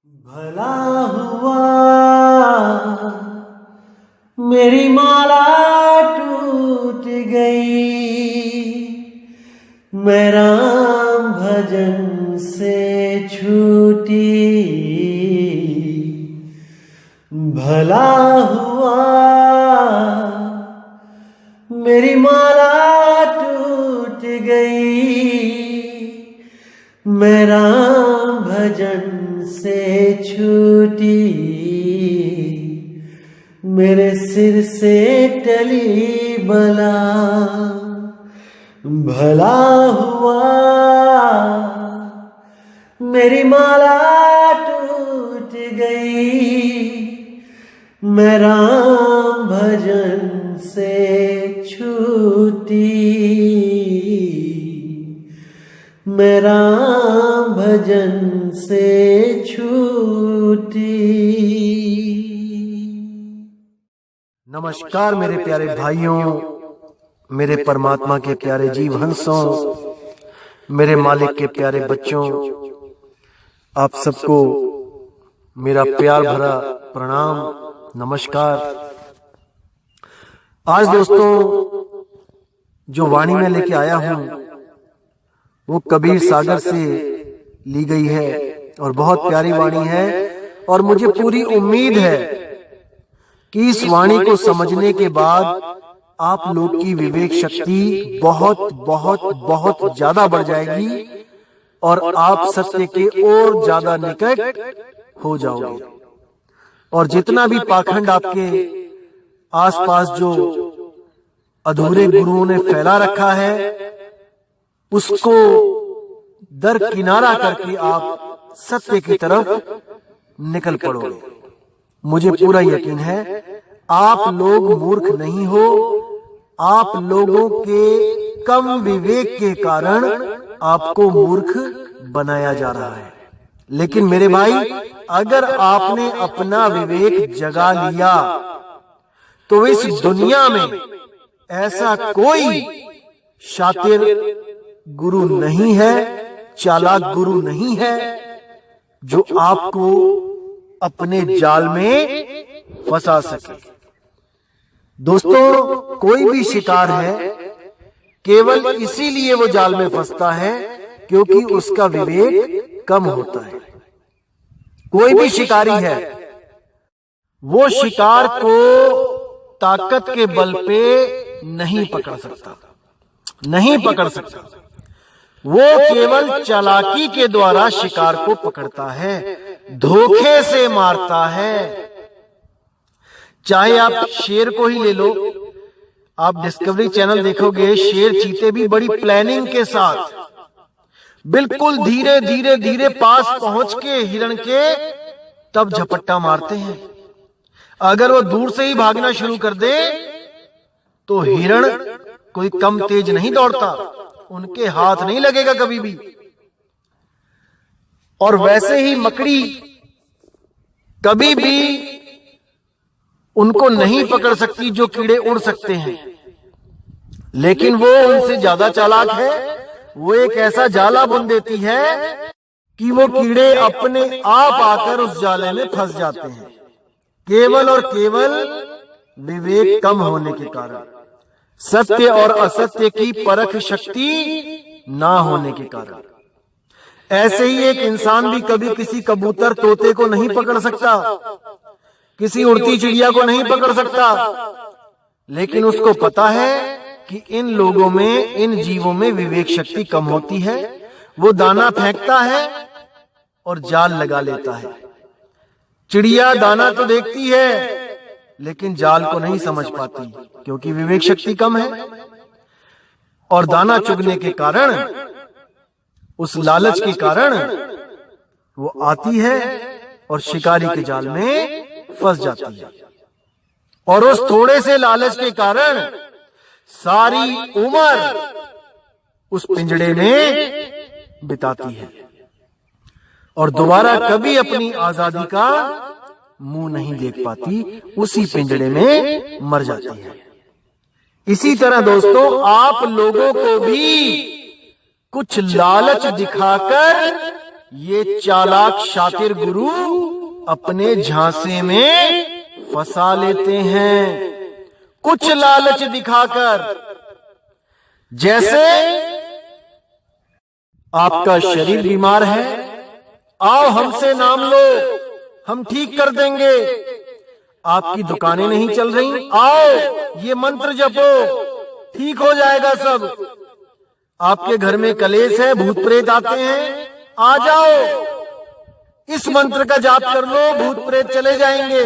भला हुआ मेरी माला टूट गई, मैं राम भजन से छूटी। भला हुआ मेरी माला टूट गई, मैं राम भजन से छूटी। मेरे सिर से टली बला, भला हुआ मेरी माला टूट गई, मैं राम भजन से छूटी। मैं राम भजन से छूटी। नमस्कार मेरे प्यारे भाइयों, मेरे परमात्मा के प्यारे जीव हंसों, मेरे मालिक के प्यारे बच्चों, आप सबको मेरा प्यार भरा प्रणाम, नमस्कार। आज दोस्तों जो वाणी में लेके आया हूं वो कबीर सागर से ली गई है और बहुत प्यारी वाणी है। और मुझे पूरी उम्मीद है कि इस वाणी को समझने के बाद आप लोग की विवेक शक्ति बहुत बहुत बहुत ज्यादा बढ़ जाएगी और आप सत्य के और ज्यादा निकट हो जाओगे। और जितना भी पाखंड आपके आसपास जो अधूरे गुरुओं ने फैला रखा है उसको दरकिनारा करके आप सत्य की तरफ निकल पड़ोगे। मुझे पूरा यकीन है आप लोग मूर्ख नहीं हो, आप लोगों के कम विवेक के कारण आपको मूर्ख बनाया जा रहा है। लेकिन मेरे भाई, अगर आपने अपना विवेक जगा लिया तो इस दुनिया में ऐसा कोई शातिर गुरु नहीं है, चालाक गुरु नहीं है जो आपको अपने जाल में फंसा सके। दोस्तों, कोई भी शिकार है केवल इसीलिए वो जाल में फंसता है क्योंकि उसका विवेक कम होता है। कोई भी शिकारी है वो शिकार को ताकत के बल पे नहीं पकड़ सकता, नहीं पकड़ सकता। वो केवल चालाकी के द्वारा शिकार को पकड़ता है, धोखे से मारता है। चाहे आप शेर को ही ले लो, आप डिस्कवरी चैनल देखोगे, शेर चीते भी बड़ी प्लानिंग के साथ बिल्कुल धीरे धीरे धीरे पास पहुंच के हिरण के तब झपट्टा मारते हैं। अगर वो दूर से ही भागना शुरू कर दे तो हिरण कोई कम तेज नहीं दौड़ता, उनके हाथ नहीं लगेगा कभी भी। और वैसे ही मकड़ी कभी भी उनको नहीं पकड़ सकती जो कीड़े उड़ सकते हैं, लेकिन वो उनसे ज्यादा चालाक है। वो एक ऐसा जाला बुन देती है कि वो कीड़े अपने आप आकर उस जाले में फंस जाते हैं, केवल और केवल विवेक कम होने के कारण, सत्य और असत्य की परख शक्ति ना होने के कारण। ऐसे ही एक इंसान भी कभी किसी कबूतर तोते को नहीं पकड़ सकता, किसी उड़ती चिड़िया को नहीं पकड़ सकता, लेकिन उसको पता है कि इन लोगों में, इन जीवों में विवेक शक्ति कम होती है। वो दाना फेंकता है और जाल लगा लेता है। चिड़िया दाना तो देखती है लेकिन जाल को नहीं समझ पाती क्योंकि विवेक शक्ति कम है। और दाना चुगने के कारण, उस लालच के कारण वो आती है और शिकारी के जाल में फंस जाती है। और उस थोड़े से लालच के कारण सारी उम्र उस पिंजड़े में बिताती है और दोबारा कभी अपनी आजादी का मुंह नहीं देख पाती, उसी पिंजड़े में मर जाती है। इसी तरह दोस्तों, आप लोगों को भी कुछ लालच दिखाकर ये चालाक शातिर गुरु अपने झांसे में फंसा लेते हैं कुछ लालच दिखाकर। जैसे आपका शरीर बीमार है, आओ हमसे नाम लो, हम ठीक कर देंगे। आपकी दुकानें नहीं चल रही, आओ ये मंत्र जपो, ठीक हो जाएगा सब। आपके घर में कलेश है, भूत प्रेत आते हैं, आ जाओ इस मंत्र का जाप कर लो, भूत प्रेत चले जाएंगे।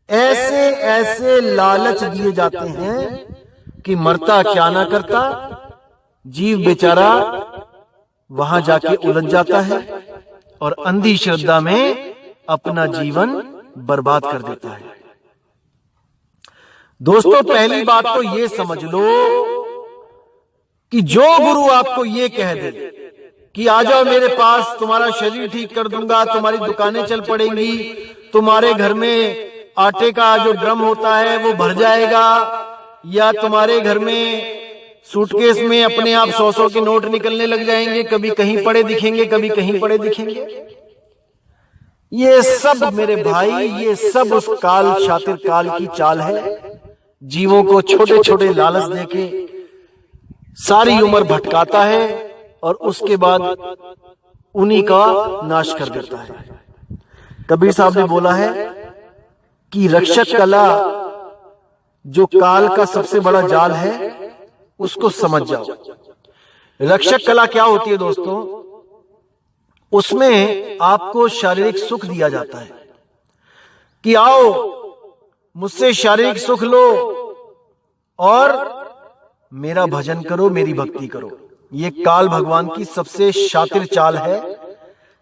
ऐसे ऐसे लालच दिए जाते हैं कि मरता क्या ना करता, जीव बेचारा वहां जाके उलझ जाता है और अंधी श्रद्धा में अपना जीवन बर्बाद कर देता है। दोस्तों, पहली बात तो ये समझ लो कि जो गुरु आपको ये कह दे कि आ जाओ मेरे पास, तुम्हारा शरीर ठीक कर दूंगा, तुम्हारी दुकानें चल पड़ेंगी, तुम्हारे घर में आटे का जो ड्रम होता है वो भर जाएगा, या तुम्हारे घर में सूटकेस में अपने आप 100-100 के नोट निकलने लग जाएंगे, कभी कहीं पड़े दिखेंगे, कभी कहीं पड़े दिखेंगे। ये सब मेरे भाई, ये सब उस काल, शातिर काल की चाल है। जीवों को छोटे छोटे लालच देके सारी उम्र भटकाता है और उसके बाद उन्हीं का नाश कर देता है। कबीर साहब ने बोला है कि रक्षक कला जो काल का सबसे बड़ा जाल है उसको समझ जाओ। रक्षक कला क्या होती है दोस्तों? उसमें आपको शारीरिक सुख दिया जाता है कि आओ मुझसे शारीरिक सुख लो और मेरा भजन करो, मेरी भक्ति करो। ये काल भगवान की सबसे शातिर चाल है,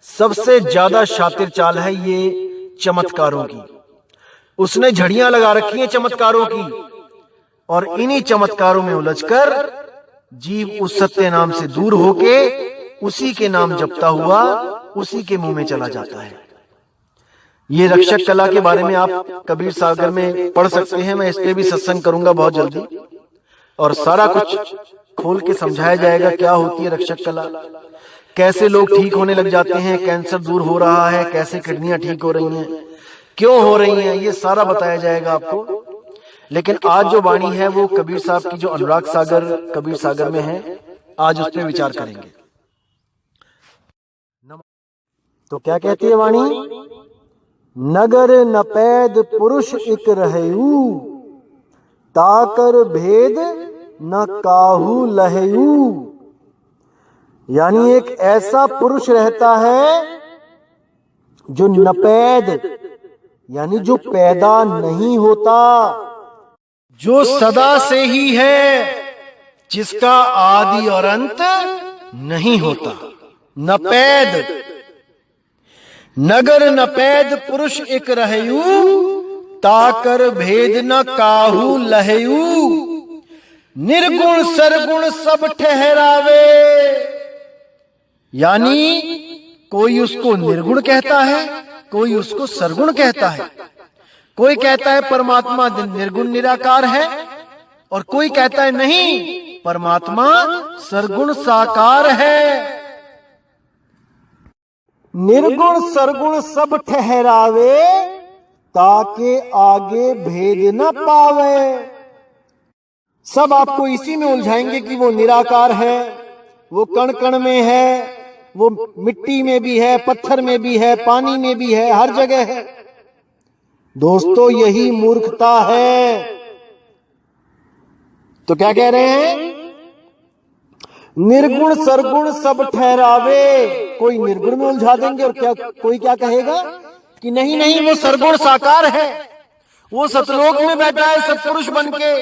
सबसे ज्यादा शातिर चाल है ये चमत्कारों की। उसने झड़ियां लगा रखी हैं चमत्कारों की, और इन्हीं चमत्कारों में उलझकर जीव उस सत्य नाम से दूर होके उसी के नाम जपता हुआ उसी के मुंह में चला जाता है। ये रक्षक कला के बारे में आप कबीर सागर में पढ़ सकते हैं। मैं इस पे भी सत्संग करूंगा बहुत जल्दी, और सारा कुछ खोल के समझाया जाएगा क्या होती है रक्षक कला, कैसे लोग ठीक होने लग जाते हैं, कैंसर दूर हो रहा है, कैसे किडनियां ठीक हो रही हैं, क्यों हो रही हैं, ये सारा बताया जाएगा आपको। लेकिन आज जो वाणी है वो कबीर साहब की जो अनुराग सागर कबीर सागर में है, आज उस पर विचार करेंगे। तो क्या कहती है वाणी? नगर नपैद पुरुष इक रहयू, ताकर भेद न काहू लहयू। यानी एक ऐसा पुरुष रहता है जो नपैद यानी जो पैदा नहीं होता, जो सदा से ही है, जिसका आदि और अंत नहीं होता। नपैद, नगर नपैद पुरुष एक रहयू, ताकर भेद न काहू लहयू। निर्गुण सरगुण सब ठहरावे, यानी कोई उसको निर्गुण कहता है, कोई उसको सरगुण कहता है। कोई कहता है परमात्मा निर्गुण निराकार है, और कोई कहता है नहीं, परमात्मा सरगुण साकार है। निर्गुण सरगुण सब ठहरावे, ताके आगे भेद न पावे। सब आपको इसी में उलझाएंगे कि वो निराकार है, वो कण कण में है, वो मिट्टी में भी है, पत्थर में भी है, पानी में भी है, हर जगह है। दोस्तों, यही मूर्खता है। तो क्या कह रहे हैं? निर्गुण सरगुण सब ठहरावे। कोई निर्गुण में उलझा देंगे, और क्या कोई क्या कहेगा कि नहीं नहीं वो सरगुण साकार है, वो सतलोक में बैठा है सतपुरुष बनके,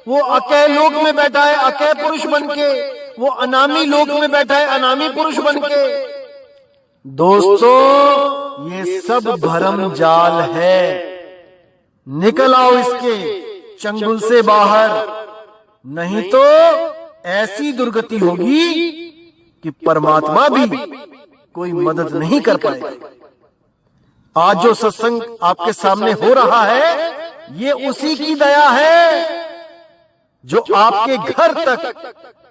वो अकय लोक में बैठा है अकय पुरुष बनके, वो अनामी लोक में बैठा है अनामी पुरुष बनके। दोस्तों, ये सब भरम जाल है। निकल आओ इसके चंगुल से बाहर, नहीं तो ऐसी दुर्गति होगी कि परमात्मा भी कोई मदद नहीं कर पाएगा। आज जो सत्संग आपके सामने हो रहा है, ये उसी की दया है जो आपके घर तक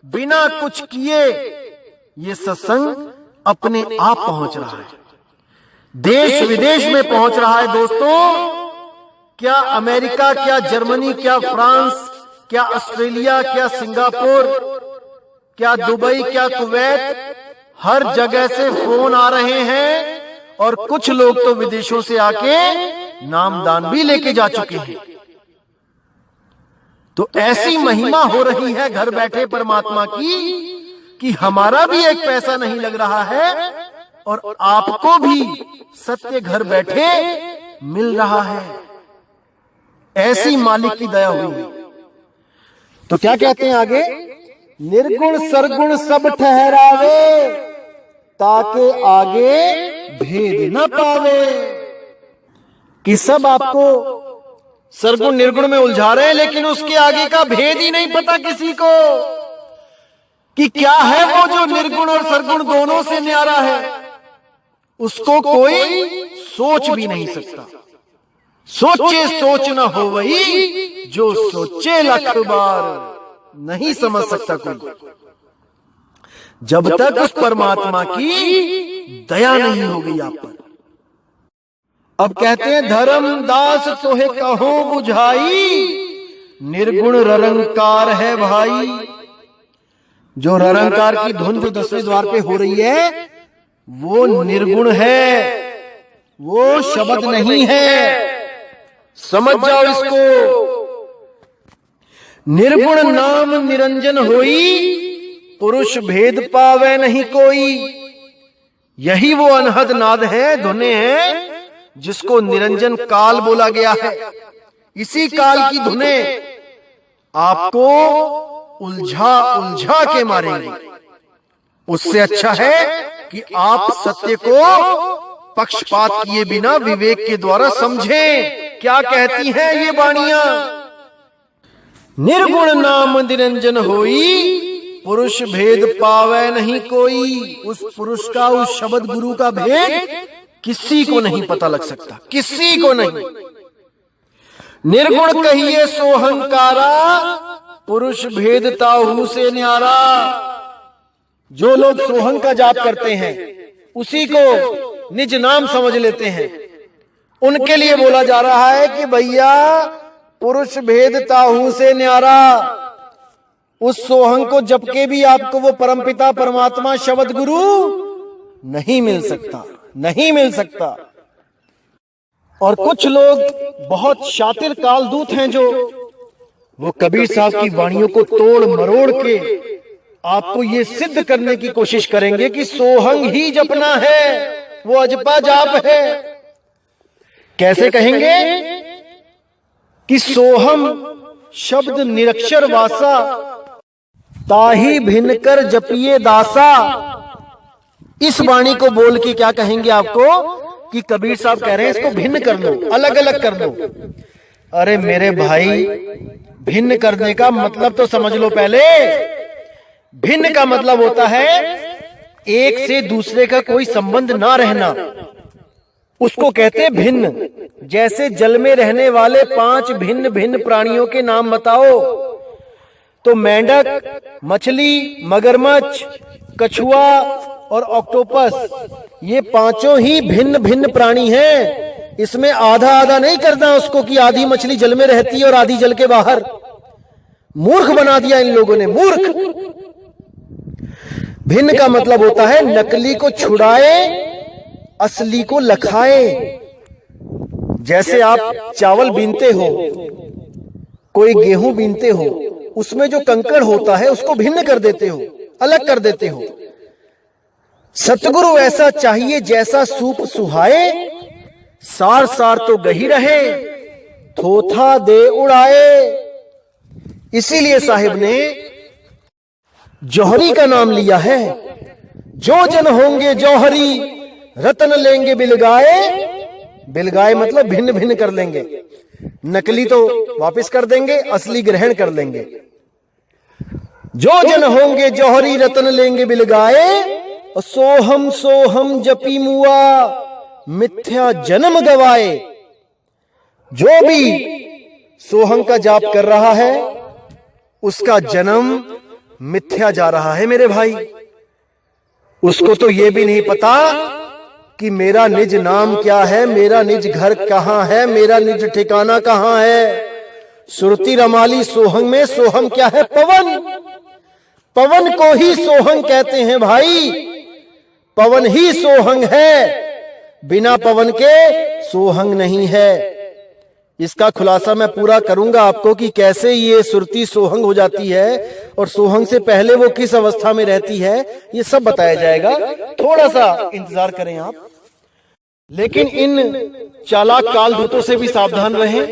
बिना कुछ किए ये सत्संग अपने आप पहुंच रहा है, देश विदेश में पहुंच रहा है। दोस्तों, क्या अमेरिका, क्या जर्मनी, क्या फ्रांस, क्या ऑस्ट्रेलिया, क्या सिंगापुर, क्या दुबई, क्या कुवैत, हर जगह से फोन आ रहे हैं और कुछ लोग तो विदेशों से आके नामदान भी लेके जा चुके हैं। तो ऐसी महिमा हो रही है घर बैठे परमात्मा की कि हमारा भी एक पैसा नहीं लग रहा है और आपको भी सत्य घर बैठे मिल रहा है। ऐसी मालिक की दया हुई है। तो क्या कहते हैं आगे, निर्गुण सरगुण सब ठहरावे, ताके आगे भेद न पावे। कि सब आपको सरगुण निर्गुण में उलझा रहे हैं, लेकिन उसके आगे का भेद ही नहीं पता किसी को कि क्या है वो जो निर्गुण और सरगुण दोनों से न्यारा है। उसको कोई सोच भी नहीं सकता। सोचे सोच न हो वही, जो सोचे लख बार, नहीं समझ सकता कोई, जब तक उस परमात्मा की दया नहीं होगी आप पर। अब कहते हैं, धर्म दास तोहे कहो बुझाई, निर्गुण ररंकार है भाई। जो ररंकार की धुन जो 10वें द्वार पे हो रही है वो निर्गुण है, वो शब्द नहीं है। समझ जाओ इसको। निर्गुण नाम निरंजन होई, पुरुष भेद पावे नहीं कोई। यही वो अनहद नाद है, धुने हैं, जिसको निरंजन काल बोला गया है। इसी काल की धुने आपको उलझा उलझा के मारेंगे। उससे अच्छा है कि आप सत्य को पक्षपात किए बिना विवेक के द्वारा समझें। क्या कहती हैं ये वाणियां, निर्गुण नाम निरंजन होई, पुरुष भेद पावे नहीं कोई। उस पुरुष का, उस शब्द गुरु का भेद किसी को नहीं पता लग सकता, किसी को नहीं। निर्गुण कहिए सोहंकारा, पुरुष भेद ताहू से न्यारा। जो लोग सोहं का जाप करते हैं, उसी को निज नाम समझ लेते हैं, उनके लिए बोला जा रहा है कि भैया पुरुष भेद ताहू से न्यारा। उस सोहं को जप के भी आपको वो परमपिता परमात्मा शब्द गुरु नहीं मिल सकता, नहीं मिल सकता। और कुछ लोग बहुत शातिर कालदूत हैं जो वो कबीर साहब की वाणियों को तोड़ मरोड़ के आपको ये सिद्ध करने की कोशिश करेंगे कि सोहंग ही जपना है, वो अजपा जाप है। कैसे कहेंगे कि सोहम शब्द निरक्षर वासा, ताही भिन्न कर जपिए दासा। इस वाणी को बोल के क्या कहेंगे आपको कि कबीर साहब कह रहे हैं इसको भिन्न कर लो, अलग अलग कर लो। अरे मेरे भाई, भिन्न करने का मतलब तो समझ लो पहले। भिन्न का मतलब होता है एक से दूसरे का कोई संबंध ना रहना, उसको कहते हैं भिन्न। जैसे जल में रहने वाले 5 भिन्न भिन्न प्राणियों के नाम बताओ, तो मेंढक, मछली, मगरमच्छ, कछुआ और ऑक्टोपस, ये 5 ही भिन्न भिन्न प्राणी हैं। इसमें आधा आधा नहीं करना उसको कि आधी मछली जल में रहती है और आधी जल के बाहर। मूर्ख बना दिया इन लोगों ने, मूर्ख। भिन्न का मतलब होता है नकली को छुड़ाए, असली को लखाए। जैसे आप चावल बीनते हो, कोई गेहूं बीनते हो, उसमें जो कंकड़ होता है उसको भिन्न कर देते हो, अलग कर देते हो। सतगुरु ऐसा चाहिए जैसा सूप सुहाए, सार सार तो गही रहे, थोथा दे उड़ाए। इसीलिए साहिब ने जौहरी का नाम लिया है। जो जन होंगे जौहरी, रतन लेंगे बिलगाए। बिलगाए मतलब भिन्न भिन्न कर लेंगे, नकली तो वापस कर देंगे, असली ग्रहण कर लेंगे। जो जन होंगे जौहरी, रतन लेंगे बिलगाए। सोहम सोहम जपी मुआ, मिथ्या जन्म गवाए। जो भी सोहम का जाप कर रहा है उसका जन्म मिथ्या जा रहा है मेरे भाई। उसको तो ये भी नहीं पता कि मेरा निज नाम क्या है, मेरा निज घर कहां है, मेरा निज ठिकाना कहां है। सुरती रमाली सोहंग में सोहम क्या है? पवन। पवन को ही सोहंग कहते हैं भाई। पवन ही सोहंग है, बिना पवन के सोहंग नहीं है। इसका खुलासा मैं पूरा करूंगा आपको कि कैसे ये सुरती सोहंग हो जाती है और सोहंग से पहले वो किस अवस्था में रहती है, ये सब बताया जाएगा। थोड़ा सा इंतजार करें आप। लेकिन इन चालाक कालदूतों से भी सावधान रहें,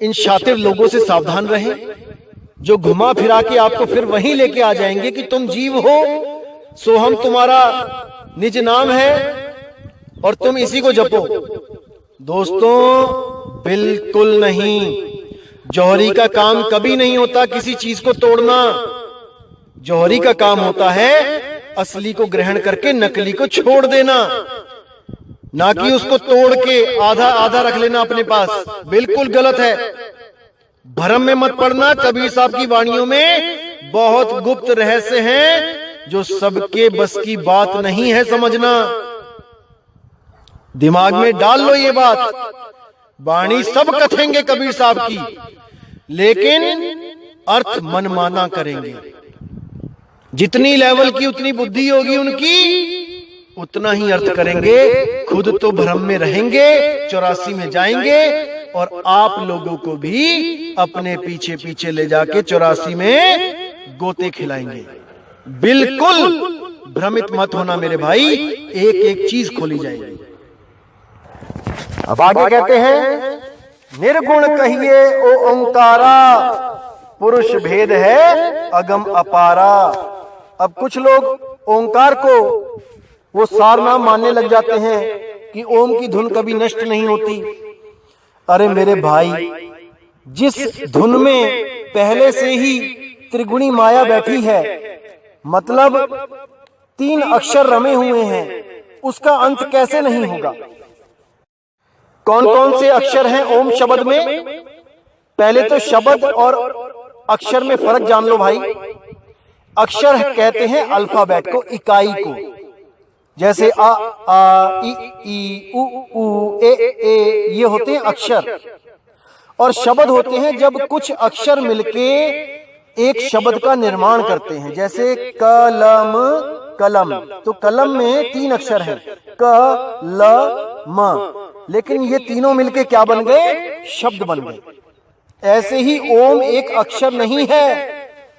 इन शातिर लोगों से सावधान रहें, जो घुमा फिरा के आपको फिर वहीं लेके आ जाएंगे कि तुम जीव हो, सोहम तुम्हारा निज नाम है और तुम इसी को जपो। दोस्तों बिल्कुल नहीं। जौहरी का काम कभी नहीं होता किसी चीज को तोड़ना। जौहरी का काम होता है असली को ग्रहण करके नकली को छोड़ देना, ना कि उसको तोड़ के आधा आधा रख लेना अपने पास। बिल्कुल गलत है। भ्रम में मत पड़ना। कबीर साहब की वाणियों में बहुत गुप्त रहस्य हैं जो सबके बस की बात नहीं है समझना। दिमाग में डाल लो ये बात। वाणी सब कथेंगे कबीर साहब की, लेकिन अर्थ मनमाना करेंगे। जितनी लेवल की उतनी बुद्धि होगी उनकी, उतना ही अर्थ करेंगे। खुद तो भ्रम में रहेंगे, 84 में जाएंगे और आप लोगों को भी अपने पीछे पीछे ले जाके 84 में गोते खिलाएंगे। बिल्कुल भ्रमित मत होना मेरे भाई, एक एक चीज खोली जाएगी। अब आगे कहते हैं, निर्गुण कहिए ओ ओंकारा, पुरुष भेद है अगम अपारा। अब कुछ लोग ओंकार को वो सारनाम मानने लग जाते हैं कि ओम की धुन कभी नष्ट नहीं होती। अरे मेरे भाई, जिस धुन में पहले से ही त्रिगुणी माया बैठी है, मतलब 3 अक्षर रमे हुए हैं, उसका अंत कैसे नहीं होगा? कौन कौन से अक्षर हैं ओम शब्द में? पहले तो शब्द और अक्षर में फर्क जान लो भाई। अक्षर कहते हैं अल्फाबेट को, इकाई को, जैसे आ आ ई उ ऊ ए ए, ये होते हैं अक्षर। और शब्द होते हैं जब कुछ अक्षर मिलके एक शब्द का निर्माण करते हैं, जैसे कलम, कलम। तो कलम में 3 अक्षर हैं, क ल म, लेकिन ये तीनों मिलके क्या बन गए? शब्द बन गए। ऐसे ही ओम एक अक्षर नहीं है,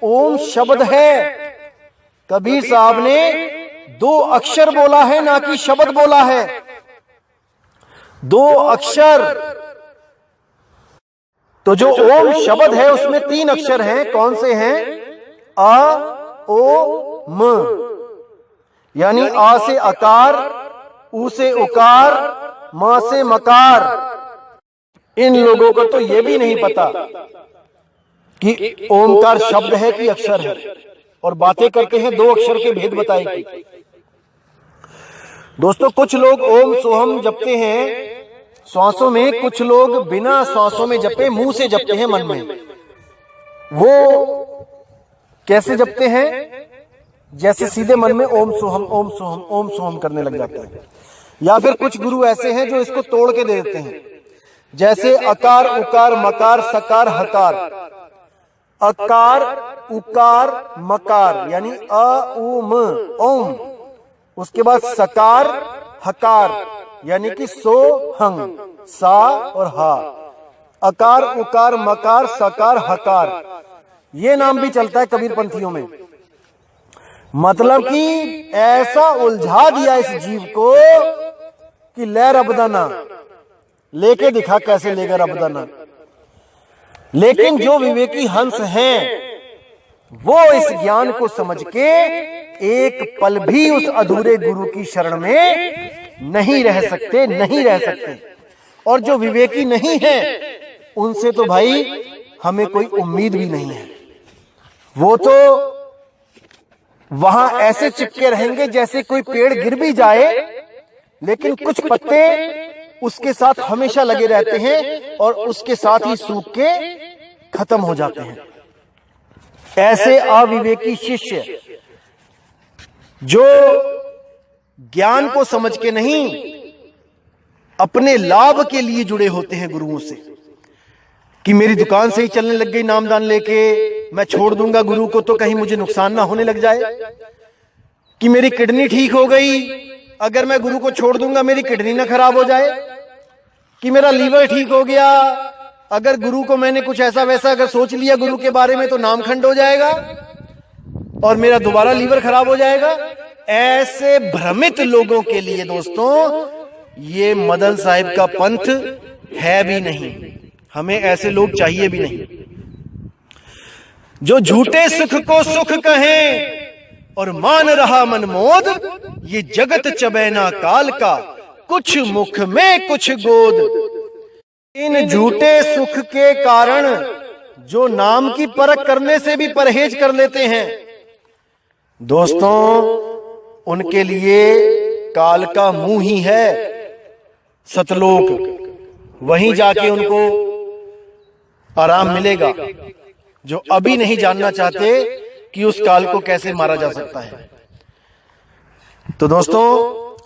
ओम शब्द है। कबीर साहब ने 2 अक्षर बोला है, ना कि शब्द बोला है। 2 अक्षर। तो जो ओम शब्द है उसमें 3 अक्षर हैं। कौन से हैं? अ ओ म, यानी आ से अकार, उ से उकार, मां से मकार। इन लोगों को तो यह भी नहीं पता कि ओमकार शब्द है कि अक्षर है, और बातें करते हैं 2 अक्षर के भेद बताएगी। दोस्तों कुछ लोग ओम सोहम जपते हैं श्वासों में, कुछ लोग बिना श्वासों में जपे मुंह से जपते हैं मन में। वो कैसे जपते हैं? जैसे सीधे मन में ओम सोहम ओम सोहम ओम सोहम करने लग जाते हैं। या फिर कुछ गुरु ऐसे हैं जो इसको तोड़ के दे देते हैं, जैसे अकार उकार मकार सकार हकार। अकार उकार मकार यानी अ उ म ओम, उसके बाद सकार हकार यानी कि सो हंग सा और हा। अकार उकार मकार सकार हकार, ये नाम भी चलता है कबीर पंथियों में। मतलब कि ऐसा उलझा दिया इस जीव को कि ले रबदाना, लेके दिखा कैसे लेगा रबदाना। लेकिन जो विवेकी हंस हैं वो इस ज्ञान को समझ के एक पल भी उस अधूरे गुरु की शरण में नहीं रह सकते, नहीं रह सकते। और जो विवेकी नहीं है उनसे तो भाई हमें कोई उम्मीद भी नहीं है। वो तो वहां ऐसे चिपके रहेंगे जैसे कोई पेड़ गिर भी जाए लेकिन कुछ पत्ते उसके साथ हमेशा लगे रहते हैं और उसके साथ ही सूख के खत्म हो जाते हैं। ऐसे अविवेकी शिष्य जो ज्ञान को समझ के नहीं, अपने लाभ के लिए जुड़े होते हैं गुरुओं से। कि मेरी दुकान से ही चलने लग गई नामदान लेके, मैं छोड़ दूंगा गुरु को तो कहीं मुझे नुकसान ना होने लग जाए। कि मेरी किडनी ठीक हो गई, अगर मैं गुरु को छोड़ दूंगा मेरी किडनी ना खराब हो जाए। कि मेरा लीवर ठीक हो गया, अगर गुरु को मैंने कुछ ऐसा वैसा अगर सोच लिया गुरु के बारे में तो नामखंड हो जाएगा और मेरा दोबारा लीवर खराब हो जाएगा। ऐसे भ्रमित लोगों के लिए दोस्तों ये मदन साहिब का पंथ है भी नहीं, हमें ऐसे लोग चाहिए भी नहीं। जो झूठे सुख को सुख कहें और मान रहा मनमोद, ये जगत चबैना काल का, कुछ मुख में कुछ गोद। इन झूठे सुख के कारण जो नाम की परख करने से भी परहेज कर लेते हैं दोस्तों, उनके लिए काल का मुंह ही है सतलोक, वहीं जाके उनको आराम मिलेगा। जो अभी नहीं जानना चाहते कि उस काल को कैसे मारा जा सकता है। तो दोस्तों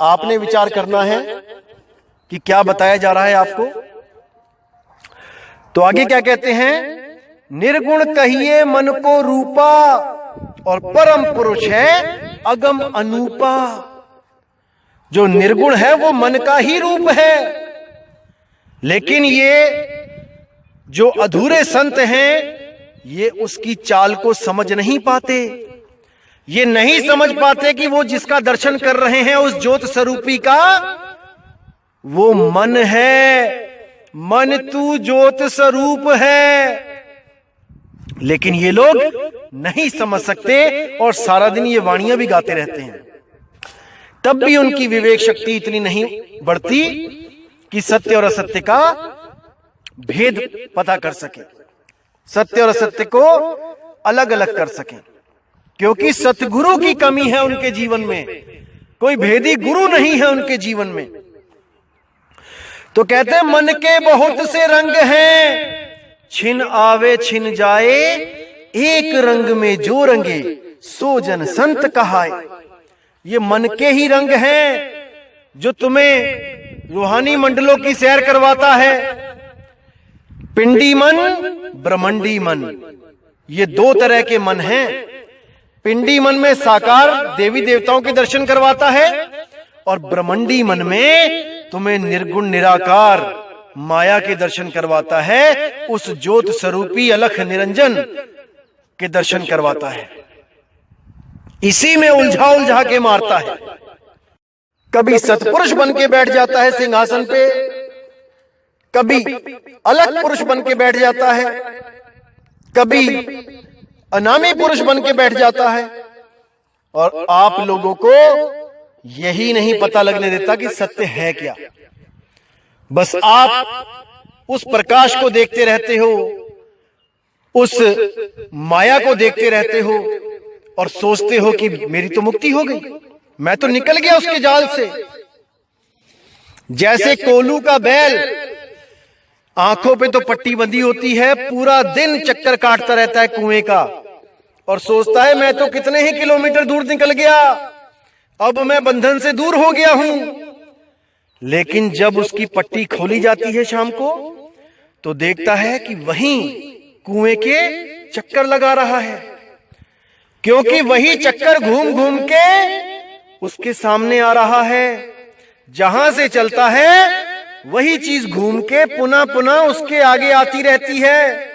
आपने विचार करना है कि क्या बताया जा रहा है आपको। तो आगे क्या कहते हैं, निर्गुण कहिए मन को रूपा और परम पुरुष है अगम अनूपा। जो निर्गुण है वो मन का ही रूप है, लेकिन ये जो अधूरे संत हैं ये उसकी चाल को समझ नहीं पाते। ये नहीं समझ पाते कि वो जिसका दर्शन कर रहे हैं उस ज्योत स्वरूपी का वो मन है, मन तू ज्योत स्वरूप है। लेकिन ये लोग नहीं समझ सकते और सारा दिन ये वाणियां भी गाते रहते हैं, तब भी उनकी विवेक शक्ति इतनी नहीं बढ़ती कि सत्य और असत्य का भेद पता कर सके, सत्य और असत्य को अलग अलग कर सके। क्योंकि सतगुरु की कमी है उनके जीवन में, कोई भेदी गुरु नहीं है उनके जीवन में। तो कहते हैं मन के बहुत से रंग हैं, छिन आवे छिन जाए, एक रंग में जो रंगे सो जन संत कहाए। ये मन के ही रंग हैं जो तुम्हें रूहानी मंडलों की सैर करवाता है। पिंडी मन, ब्रह्मंडी मन, ये दो तरह के मन हैं। पिंडी मन में साकार देवी देवताओं के दर्शन करवाता है और ब्रह्मंडी मन में तुम्हें निर्गुण निराकार माया के दर्शन करवाता है, उस ज्योत स्वरूपी अलख निरंजन के दर्शन करवाता है। इसी में उलझा उलझा के मारता है। कभी सतपुरुष बन के बैठ जाता है सिंहासन पे, कभी अलग पुरुष बन के बैठ जाता है, कभी अनामी पुरुष बन के बैठ जाता है, और आप लोगों को यही नहीं पता लगने देता कि सत्य है क्या। बस आप उस प्रकाश को देखते रहते हो, उस माया को देखते रहते हो और सोचते हो कि मेरी तो मुक्ति हो गई, मैं तो निकल गया उसके जाल से। जैसे कोल्हू का बैल, आंखों पे तो पट्टी बंधी होती है, पूरा दिन चक्कर काटता रहता है कुएं का और सोचता है मैं तो कितने ही किलोमीटर दूर निकल गया, अब मैं बंधन से दूर हो गया हूं। लेकिन जब उसकी पट्टी खोली जाती है शाम को तो देखता है कि वहीं कुएं के चक्कर लगा रहा है, क्योंकि वही चक्कर घूम घूम के उसके सामने आ रहा है। जहां से चलता है वही चीज घूम के पुनः पुनः उसके आगे आती रहती है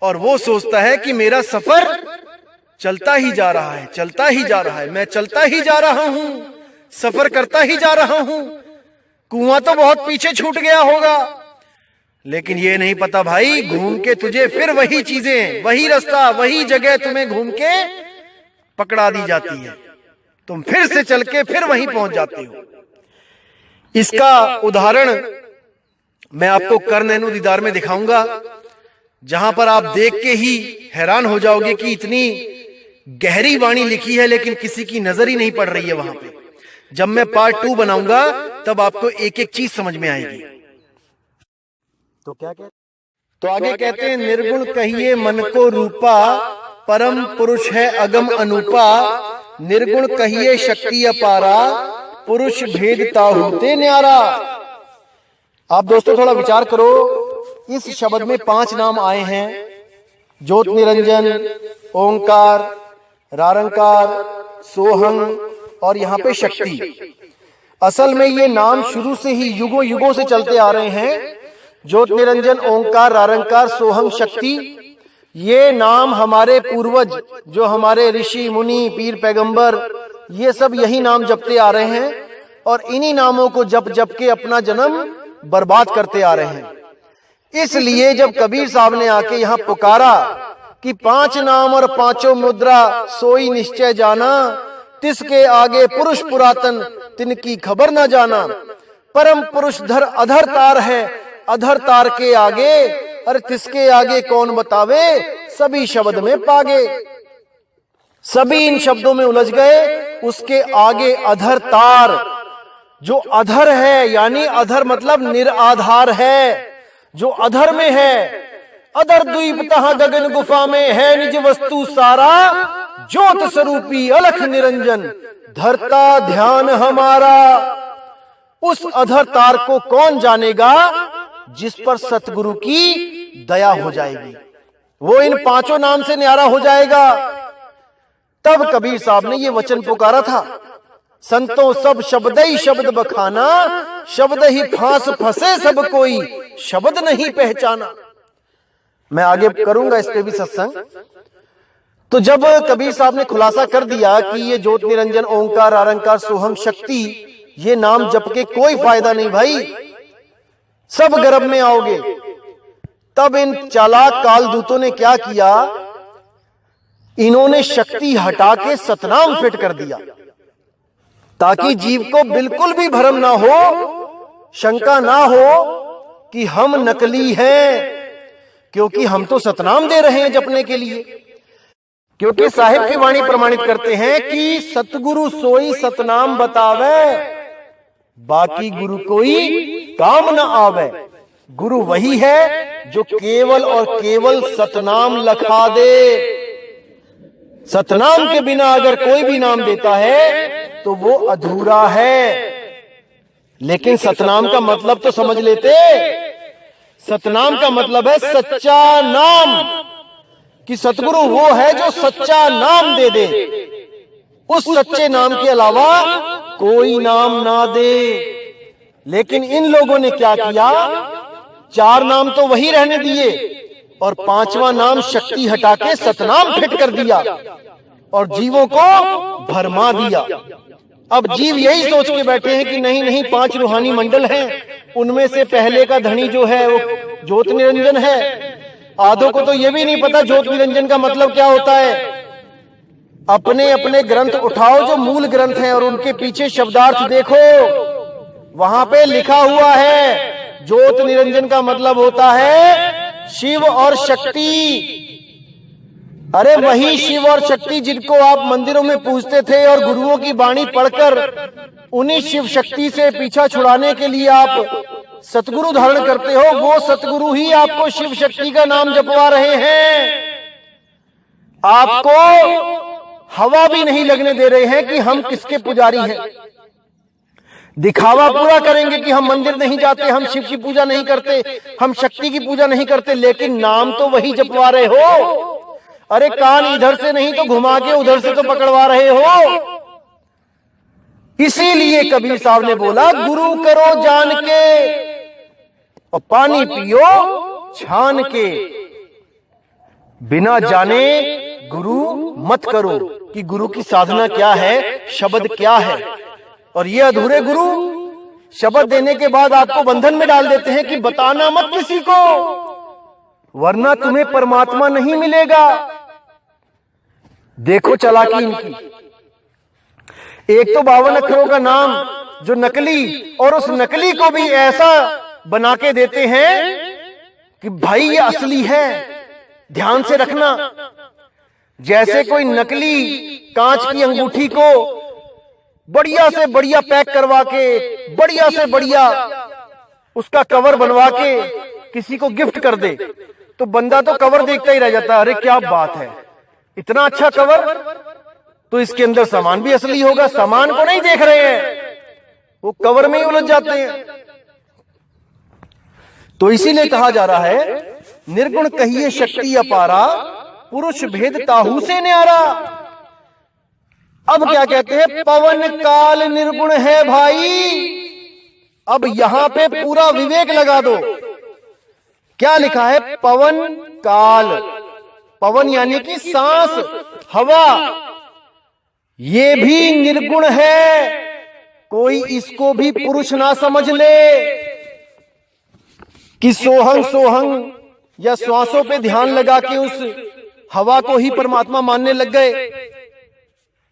और वो सोचता है कि मेरा सफर चलता ही जा रहा है, चलता ही जा रहा है, मैं चलता ही जा रहा हूं, सफर करता ही जा रहा हूं, कुआं तो बहुत पीछे छूट गया होगा। लेकिन ये नहीं पता भाई, घूम के तुझे फिर वही चीजें, वही रास्ता, वही जगह तुम्हें घूम के पकड़ा दी जाती है, तुम फिर से चल के फिर वहीं पहुंच जाते हो। इसका उदाहरण मैं आपको कर्णेनु दीदार में दिखाऊंगा, जहां पर आप देख के ही हैरान हो जाओगे कि इतनी गहरी वाणी लिखी है लेकिन किसी की नजर ही नहीं पड़ रही है वहां पे। जब मैं पार्ट 2 बनाऊंगा तब आपको एक एक चीज समझ में आएगी। तो क्या कहते, तो आगे कहते हैं निर्गुण कहिए मन को रूपा, परम पुरुष है अगम अनूपा। निर्गुण कहिए शक्ति अपारा, पुरुष भेदता होते न्यारा। आप दोस्तों थोड़ा विचार करो, इस शब्द में 5 नाम आए हैं, ज्योत निरंजन, ओंकार, रारंकार, सोहंग और यहाँ पे शक्ति। असल में ये नाम शुरू से ही युगों युगों से चलते आ रहे हैं। ज्योत निरंजन, ओंकार, रारंकार, सोहंग, शक्ति, ये नाम हमारे पूर्वज, जो हमारे ऋषि मुनि, पीर पैगंबर, ये सब यही नाम जपते आ रहे हैं और इन्हीं नामों को जप जप के अपना जन्म बर्बाद करते आ रहे हैं। इसलिए जब कबीर साहब ने आके यहाँ पुकारा कि 5 नाम और 5 मुद्रा सोई निश्चय जाना, तिसके आगे पुरुष पुरातन तिनकी खबर न जाना, परम पुरुष धर अधर तार है, अधर तार के आगे, अरे तिसके आगे कौन बतावे, सभी शब्द में पागे। सभी इन शब्दों में उलझ गए। उसके आगे अधर तार, जो अधर है, यानी अधर मतलब निराधार है, जो अधर में है। अधर द्वीप तहां गगन गुफा में है निज वस्तु सारा, ज्योत स्वरूपी अलख निरंजन धरता ध्यान हमारा। उस अधर तार को कौन जानेगा, जिस पर सतगुरु की दया हो जाएगी, वो इन 5 नाम से न्यारा हो जाएगा। तब कबीर साहब ने ये वचन पुकारा था, संतों सब शब्द ही शब्द बखाना, शब्द ही फांस फंसे सब कोई, शब्द नहीं पहचाना। मैं आगे करूंगा इस पे भी सत्संग। तो जब कबीर साहब ने खुलासा कर दिया कि ये ज्योत निरंजन, ओंकार, रारंकार, सोहंग, शक्ति, ये नाम जप के कोई फायदा नहीं भाई, सब गर्भ में आओगे, तब इन चालाक कालदूतों ने क्या किया, इन्होंने शक्ति हटा के सतनाम फिट कर दिया, ताकि जीव को बिल्कुल भी भ्रम ना हो, शंका ना हो कि हम नकली हैं, क्योंकि हम तो सतनाम दे रहे हैं जपने के लिए। क्योंकि साहिब की वाणी प्रमाणित करते हैं कि सतगुरु सोई सतनाम बतावे, बाकी गुरु कोई काम न आवे। गुरु वही है जो केवल और केवल सतनाम लखा दे। सतनाम के बिना अगर कोई भी नाम देता है तो वो अधूरा है। लेकिन सतनाम का मतलब तो समझ लेते। सतनाम का मतलब है सच्चा नाम, कि सतगुरु वो है जो सच्चा नाम दे दे, उस सच्चे नाम के अलावा कोई नाम ना दे। लेकिन इन लोगों ने क्या किया, 4 नाम तो वही रहने दिए और 5वां नाम शक्ति हटा के सतनाम फिट कर दिया और जीवों को भरमा दिया। अब जीव यही सोच के बैठे हैं कि नहीं नहीं 5 रूहानी मंडल हैं, उनमें से पहले का धनी जो है वो ज्योत निरंजन है। आधों को तो ये भी नहीं पता ज्योत निरंजन का मतलब क्या होता है। अपने अपने ग्रंथ उठाओ जो मूल ग्रंथ हैं और उनके पीछे शब्दार्थ देखो, वहां पे लिखा हुआ है ज्योत निरंजन का मतलब होता है शिव और शक्ति। अरे वही शिव और शक्ति जिनको आप मंदिरों में पूजते थे और गुरुओं की वाणी पढ़कर उन्हीं शिव शक्ति से पीछा छुड़ाने के लिए आप सतगुरु धारण करते हो, वो सतगुरु ही आपको शिव शक्ति का नाम जपवा रहे हैं। आपको हवा भी नहीं लगने दे रहे हैं कि हम किसके पुजारी हैं। दिखावा पूरा करेंगे कि हम मंदिर नहीं जाते, हम शिव की पूजा नहीं करते, हम शक्ति की पूजा नहीं करते, लेकिन नाम तो वही जपवा रहे हो। अरे कान इधर से नहीं तो घुमा के उधर से तो पकड़वा रहे हो। इसीलिए कबीर साहब ने बोला गुरु करो जान के और पानी पियो छान के, बिना जाने गुरु मत करो कि गुरु की साधना क्या है, शब्द क्या है। और ये अधूरे गुरु शब्द देने के बाद आपको बंधन में डाल देते हैं कि बताना मत किसी को, वरना तुम्हें परमात्मा नहीं मिलेगा। देखो चालाकी इनकी। एक तो 52 अक्षरों का नाम जो नकली, और उस नकली को भी ऐसा बना के देते हैं कि भाई ये असली है। ध्यान से रखना, जैसे कोई नकली कांच की अंगूठी को बढ़िया से बढ़िया पैक करवा के, बढ़िया से बढ़िया उसका कवर बनवा के किसी को गिफ्ट कर दे, तो बंदा तो कवर देखता ही रह जाता है, अरे क्या बात है, इतना अच्छा कवर, तो इसके अंदर सामान भी असली होगा। सामान को नहीं देख रहे हैं, वो कवर में ही उलझ जाते हैं। तो इसीलिए कहा जा रहा है निर्गुण कहिए शक्ति अपारा, पुरुष भेद ताहू से न्यारा। अब क्या कहते हैं, पवन काल निर्गुण है भाई। अब यहां पे पूरा विवेक लगा दो। क्या लिखा है, पवन काल, पवन यानी कि सांस, हवा, ये भी निर्गुण है। कोई इसको भी पुरुष ना समझ ले कि सोहंग सोहंग या श्वासों पे ध्यान लगा के उस हवा को ही परमात्मा मानने लग गए,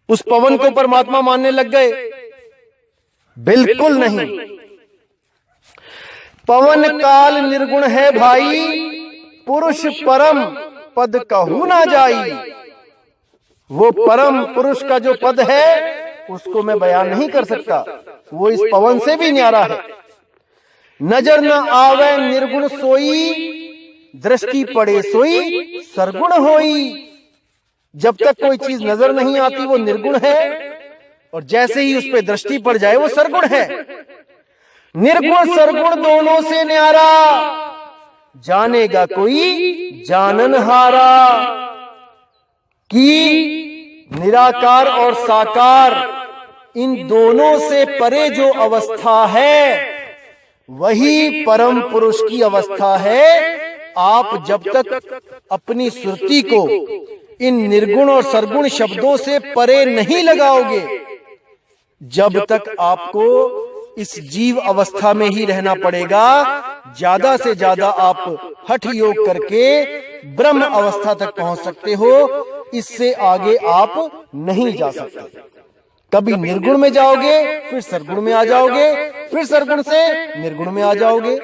उस पवन को परमात्मा मानने लग गए। बिल्कुल नहीं। पवन काल निर्गुण है भाई, पुरुष परम पद कहू ना जाई। वो परम पुरुष का जो पद है उसको मैं बयान नहीं कर सकता, वो इस पवन से भी न्यारा है। नजर न आवे निर्गुण सोई, दृष्टि पड़े सोई सरगुण होई। जब तक कोई चीज नजर नहीं आती वो निर्गुण है, और जैसे ही उस पर दृष्टि पड़ जाए वो सरगुण है। निर्गुण सरगुण दोनों से न्यारा, जानेगा कोई जाननहारा। कि निराकार और साकार इन दोनों से परे जो अवस्था है वही परम पुरुष की अवस्था है। आप जब तक अपनी सुरती को इन निर्गुण और सरगुण शब्दों से परे नहीं लगाओगे, जब तक आपको इस जीव अवस्था में ही रहना पड़ेगा। ज्यादा से ज्यादा आप हठ योग करके ब्रह्म अवस्था तक पहुंच सकते हो, इससे आगे आप नहीं जा सकते। कभी निर्गुण में जाओगे, फिर सरगुण में आ जाओगे, फिर सरगुण से निर्गुण में आ जाओगे।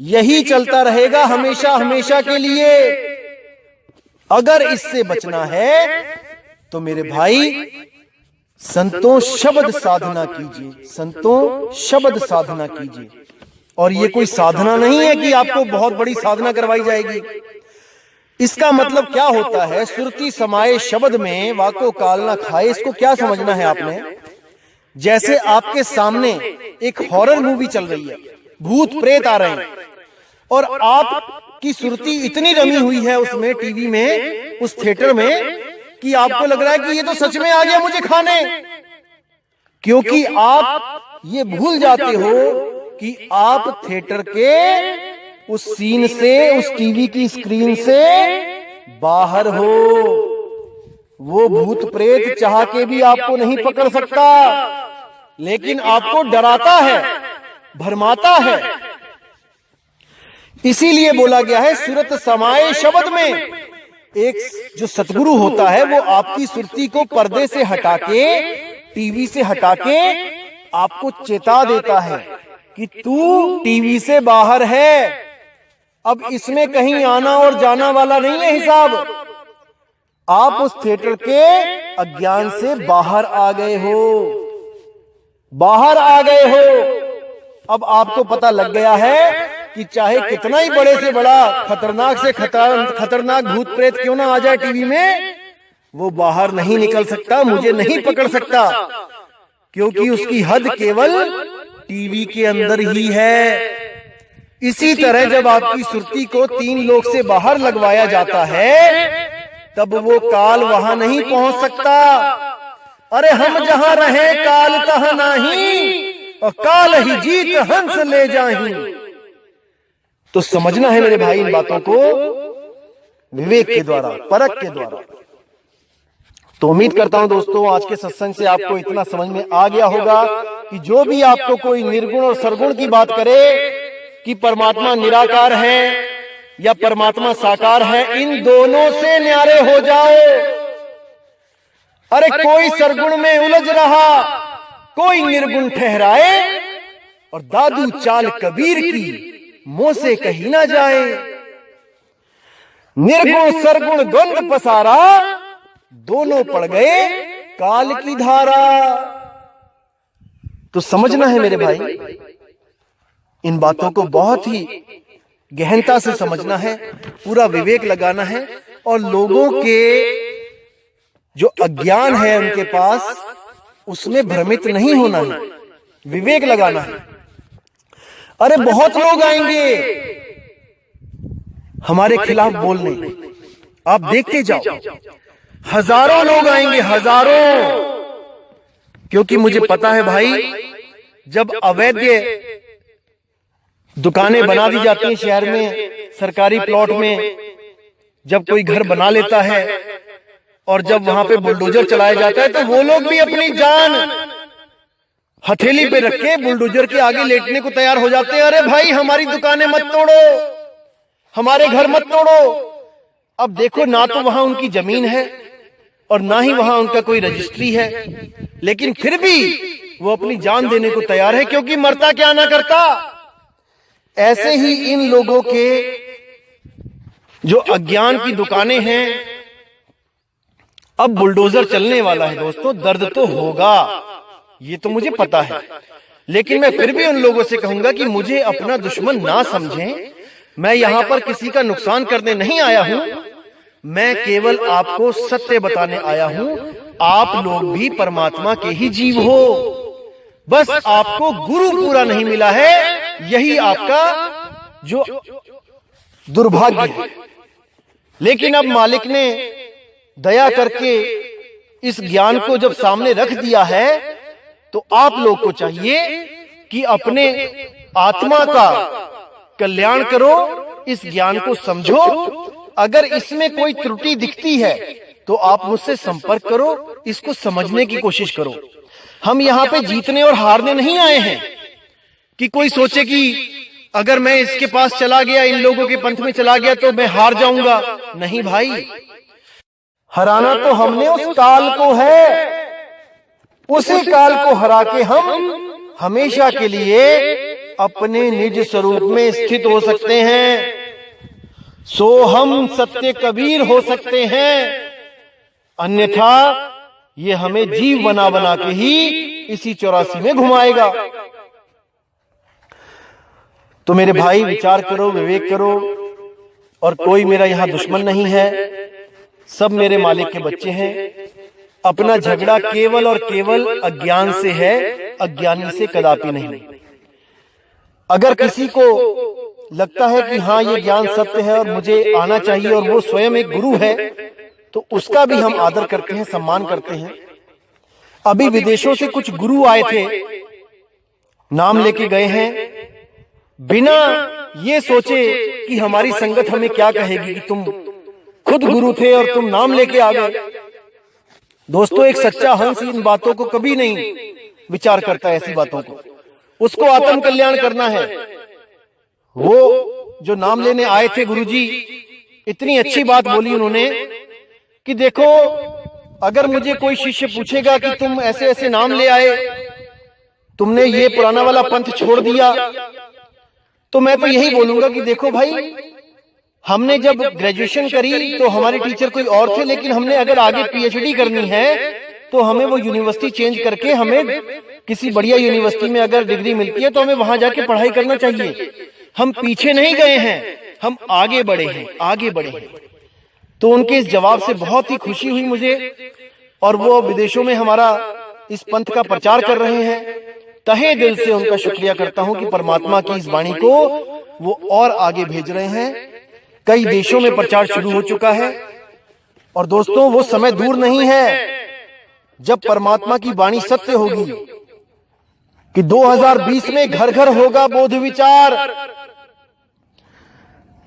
यही चलता रहेगा हमेशा हमेशा के लिए। अगर इससे बचना है तो मेरे भाई संतों शब्द साधना कीजिए, संतों शब्द साधना कीजिए। और ये कोई साधना नहीं है कि आपको बहुत बड़ी साधना करवाई जाएगी। इसका मतलब क्या होता है, सुरती समाये शब्द में वाको काल ना खाए। इसको क्या समझना है आपने, जैसे आपके सामने एक हॉरर मूवी चल रही है, भूत प्रेत आ रहे हैं, और आपकी सुरती इतनी रमी हुई है उसमें, टीवी में, उस थिएटर में, कि आपको लग रहा है कि ये तो सच में आ गया मुझे खाने। क्योंकि आप ये भूल जाते हो कि आप थिएटर के उस सीन से, उस टीवी की स्क्रीन से बाहर हो। वो भूत प्रेत चाह के भी आपको नहीं पकड़ सकता, लेकिन आपको डराता है, भरमाता है। इसीलिए बोला गया है सुरत समाये शब्द में। एक जो सतगुरु होता है वो आपकी सुरती को पर्दे से हटा के, टीवी से हटा के आपको चेता देता है कि तू टीवी से बाहर है, अब इसमें कहीं आना और जाना वाला नहीं है हिसाब। आप उस थिएटर के अज्ञान से बाहर आ गए हो, बाहर आ गए हो। अब आपको पता लग गया है कि चाहे कितना ही बड़े से बड़ा खतरनाक से खतरनाक भूत प्रेत क्यों ना आ जाए टीवी में, वो बाहर नहीं निकल सकता, मुझे नहीं पकड़ सकता, क्योंकि उसकी हद केवल टीवी के अंदर ही है। इसी तरह जब आपकी सुरती को 3 लोक से बाहर लगवाया जाता है, तब वो काल वहां नहीं पहुंच सकता। अरे हम जहां रहे काल तहां नहीं, और काल ही जीत हंस ले जाही। तो समझना है मेरे भाई इन बातों को विवेक के द्वारा, परख के द्वारा। तो उम्मीद करता हूं दोस्तों आज के सत्संग से आपको इतना समझ में आ गया होगा कि जो भी आपको कोई निर्गुण और सरगुण की बात करे कि परमात्मा निराकार है या परमात्मा साकार है, इन दोनों से न्यारे हो जाओ। अरे कोई सरगुण में उलझ रहा, कोई निर्गुण ठहराए, और दादू चाल कबीर की मुंह से कही ना जाए। निर्गुण सरगुण गंध पसारा, दोनों पड़ गए काल की धारा। तो समझना है मेरे भाई, इन बातों को बहुत ही गहनता से समझना है, पूरा विवेक लगाना है, और लोगों के जो अज्ञान है उनके पास, उसमें भ्रमित नहीं होना है। विवेक लगाना है। अरे बहुत लोग आएंगे हमारे खिलाफ बोलने, आप देखते जाओ, हजारों लोग आएंगे, हजारों। क्योंकि मुझे पता है भाई, जब अवैध दुकानें बना दी जाती हैं शहर में, सरकारी प्लॉट में, जब कोई घर बना लेता है और जब वहां पे बुलडोजर चलाया जाता है, तो वो लोग भी अपनी जान हथेली पे रख के बुलडोजर के आगे लेटने को तैयार हो जाते हैं। अरे भाई हमारी दुकानें मत तोड़ो, हमारे घर मत तोड़ो। अब देखो, ना तो वहां उनकी जमीन है और ना ही वहां उनका कोई रजिस्ट्री है, लेकिन फिर भी वो अपनी जान देने को तैयार है, क्योंकि मरता क्या ना करता। ऐसे ही इन लोगों के जो अज्ञान की दुकानें हैं, अब बुलडोजर चलने वाला है दोस्तों। दर्द तो होगा, ये तो मुझे पता है, लेकिन मैं फिर भी उन लोगों से कहूंगा कि मुझे अपना दुश्मन ना समझें। मैं यहां पर किसी का नुकसान करने नहीं आया हूं, मैं केवल आपको सत्य बताने आया हूं। आप लोग भी परमात्मा के ही जीव हो, बस आपको गुरु पूरा नहीं मिला है, यही आपका जो दुर्भाग्य है। लेकिन अब मालिक ने दया करके इस ज्ञान को जब सामने रख दिया है, तो आप लोग को चाहिए कि अपने आत्मा का कल्याण करो, इस ज्ञान को समझो। अगर इसमें कोई त्रुटि दिखती है तो आप मुझसे संपर्क करो, इसको समझने की कोशिश करो। हम यहाँ पे जीतने और हारने नहीं आए हैं कि कोई सोचे कि अगर मैं इसके पास चला गया, इन लोगों के पंथ में चला गया, तो मैं हार जाऊंगा। नहीं भाई, हराना तो हमने उस काल को है, उसी काल को हरा के हम हमेशा के लिए अपने निज स्वरूप में स्थित हो सकते हैं। सो हम सत्य कबीर हो सकते हैं, अन्यथा ये हमें जीव बना बना के ही इसी 84 में घुमाएगा। तो मेरे भाई, विचार करो, विवेक करो। और कोई मेरा यहां दुश्मन नहीं है, सब मेरे मालिक के बच्चे हैं। अपना झगड़ा केवल और केवल अज्ञान से है, अज्ञानी से कदापि नहीं। अगर किसी को लगता है कि हाँ ये ज्ञान सत्य है और मुझे आना चाहिए और वो स्वयं एक गुरु है, तो उसका भी हम आदर करते हैं, सम्मान करते हैं। अभी विदेशों से कुछ गुरु आए थे, नाम लेके गए हैं, बिना ये सोचे कि हमारी संगत हमें क्या कहेगी कि तुम खुद गुरु थे और तुम नाम लेके आ गए। दोस्तों, एक सच्चा हंस इन बातों को कभी नहीं विचार करता, ऐसी बातों को। उसको आत्म कल्याण करना है। वो जो नाम लेने आए थे गुरुजी, इतनी अच्छी बात बोली उन्होंने कि देखो, अगर मुझे कोई शिष्य पूछेगा कि तुम ऐसे ऐसे नाम ले आए, तुमने ये पुराना वाला पंथ छोड़ दिया, तो मैं तो यही बोलूंगा कि देखो भाई, हमने जब ग्रेजुएशन करी तो हमारे टीचर कोई और थे, लेकिन हमने अगर आगे पीएचडी करनी है तो हमें वो यूनिवर्सिटी चेंज करके, हमें किसी बढ़िया यूनिवर्सिटी में अगर डिग्री मिलती है तो हमें वहां जाके पढ़ाई करना चाहिए। हम पीछे नहीं गए हैं, हम आगे बढ़े हैं, आगे बढ़े हैं। तो उनके इस जवाब से बहुत ही खुशी हुई मुझे, और वो विदेशों में हमारा इस पंथ का प्रचार कर रहे हैं। तहे दिल से उनका शुक्रिया करता हूं कि परमात्मा की इस वाणी को वो और आगे भेज रहे हैं। कई देशों में प्रचार शुरू हो चुका है, और दोस्तों वो समय दूर नहीं है जब परमात्मा की वाणी सत्य होगी कि 2020 में घर घर होगा बोध विचार।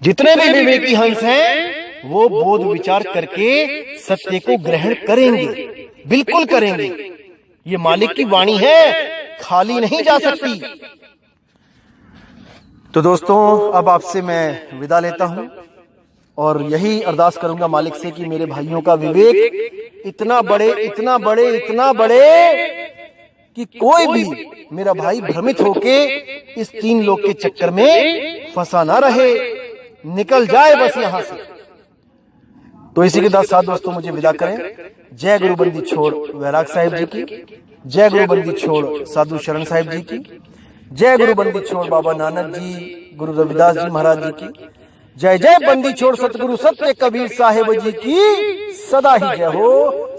जितने भी विवेकी हंस हैं वो बोध विचार करके सत्य को ग्रहण करेंगे, बिल्कुल करेंगे। ये मालिक की वाणी है, खाली नहीं जा सकती। तो दोस्तों, अब आपसे मैं विदा लेता हूं और यही अरदास करूंगा मालिक से कि मेरे भाइयों का विवेक इतना बढ़े, इतना बढ़े, इतना बढ़े कि कोई भी मेरा भाई भ्रमित होके इस 3 लोक के चक्कर में फंसा ना रहे, निकल जाए बस यहां से। तो इसी के साथ दोस्तों मुझे विदा करें। जय गुरु बंदी छोड़ वैराग साहिब जी की, जय गुरु बंदी छोड़ साधु शरण साहिब जी की, जय गुरु बंदी छोड़ बाबा नानक जी, गुरु रविदास जी महाराज जी की, जय जय बंदी छोड़ सतगुरु सत्य कबीर साहिब जी की सदा ही जय हो,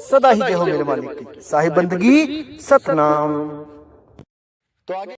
सदा ही जय हो मेरे मालिक की। साहिब बंदगी सतनाम। तो आगे